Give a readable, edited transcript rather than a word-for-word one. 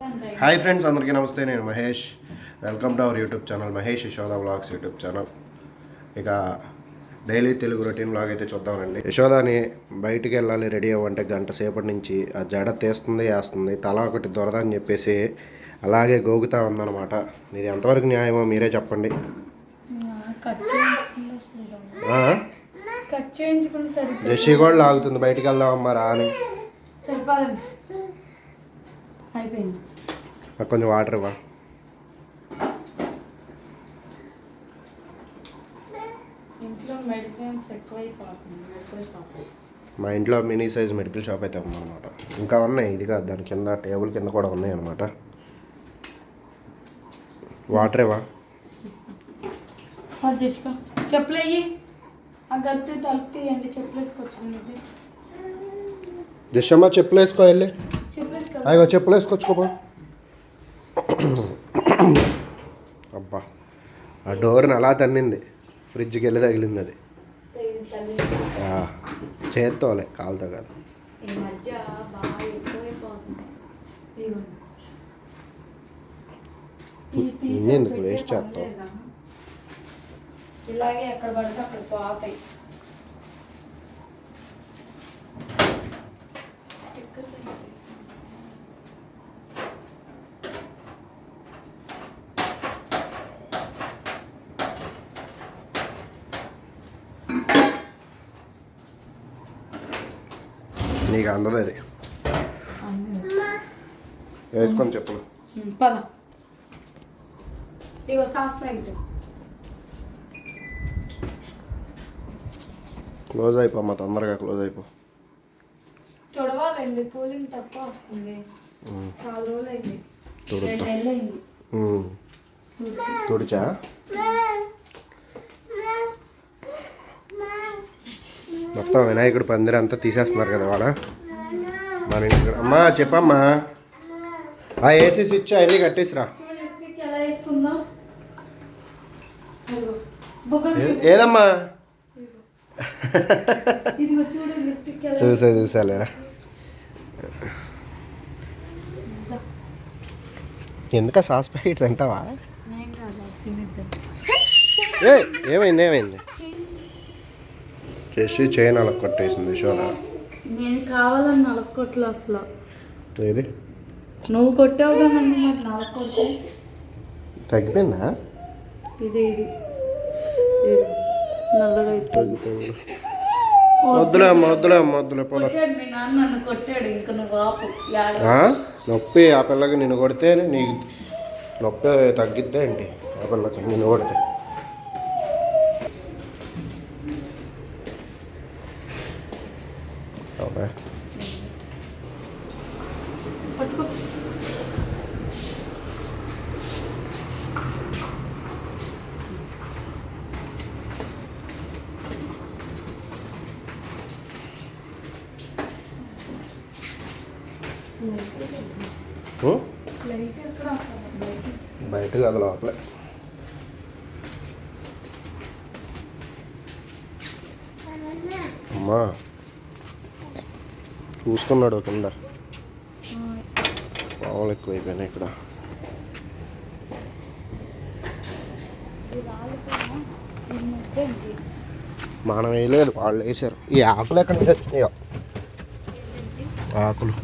Hi friends, అందరికీ నమస్తే. నేను Mahesh. Welcome to our YouTube channel Mahesh Yashoda vlogs YouTube channel. ఇక డైలీ తెలుగు రొటీన్ వ్లాగ్ అయితే చూద్దామండి. యశోదాని బయటికి వెళ్ళాలి రెడీ అవ్వంటే గంట సేపటి నుంచి ఆ జడ తీస్తుంది వేస్తుంది, తల ఒకటి దొరద అని చెప్పేసి అలాగే గోగుతా ఉందన్నమాట. ఇది ఎంతవరకు న్యాయమో మీరే చెప్పండి. జెస్సీ కూడా లాగుతుంది బయటికి వెళ్దామమ్మా రా అని. కొంచెం వాటర్ ఇవ్వ. మా ఇంట్లో మినీ సైజ్ మెడికల్ షాప్ అయితే ఉందన్నమాట. ఇంకా ఉన్నాయి, ఇది కాదు, దాని కింద టేబుల్ కింద కూడా ఉన్నాయి అన్నమాట. వాటర్ ఇవ్వ. దిశమ్మ చెప్పులు వేసుకో, వెళ్ళి అయ్యో చెప్పులు వేసుకొచ్చుకోపో. అబ్బా, ఆ డోర్ని అలా తన్నింది, ఫ్రిడ్జ్కి వెళ్ళి తగిలింది. అది చేత్తోలే, కాలుతో కాదు. ఎందుకు వేస్ట్ చేస్తావు? ఇలాగే ఎక్కడ పడితే అక్కడ పోతాయి. నీకు అందదు అది వేసుకొని చెప్పు. పద ఇగో సాస్ ప్యాకెట్ క్లోజ్ అయిపోమ్మా, తొందరగా క్లోజ్ అయిపో. చూడవాలండి, కూలింగ్ తక్కువ వస్తుంది. చాలా రోజులు అయింది, 2 నెలలు అయింది. తుడిచా మొత్తం వినాయకుడు పందిరి అంతా తీసేస్తున్నారు కదా వాళ్ళ మన ఇంటి. అమ్మా చెప్పమ్మా, ఆ ఏసీ స్విచ్ అవన్నీ కట్టేసిరా. ఏదమ్మా చూసాలేరా. ఎందుక సాస్ ప్యాకెట్ తింటావా? ఏమైంది చేసి చైన్ అలా కొట్టేసింది షోనా. నేను కావాలని నలకొట్లు అసలు. ఏది నువ్వు కొట్టావు కదా నలకొట్టు. తగ్గిపోయిందా? ఇది నల్లగా తగ్గిపోయింది. వద్దులే అమ్మ, వద్దులే అమ్మ, వద్దులే పోదా. మీ నాన్న నన్ను కొట్టాడు, ఇంకా నువ్వు ఆపు. నొప్పి ఆ పిల్లకి నిన్ను కొడితే నీకు నొప్పి తగ్గిద్దే ఏంటి? ఆ పిల్లకి నిన్ను కొడితే అవునా? బయట కాదు, లోపలే. అమ్మా చూసుకున్నాడు కింద, పావులు ఎక్కువైపోయినాయి ఇక్కడ. మనం వేయలేదు, వాళ్ళు వేసారు. ఈ ఆకులు ఎక్కడ తెచ్చినాయో, ఆకులు.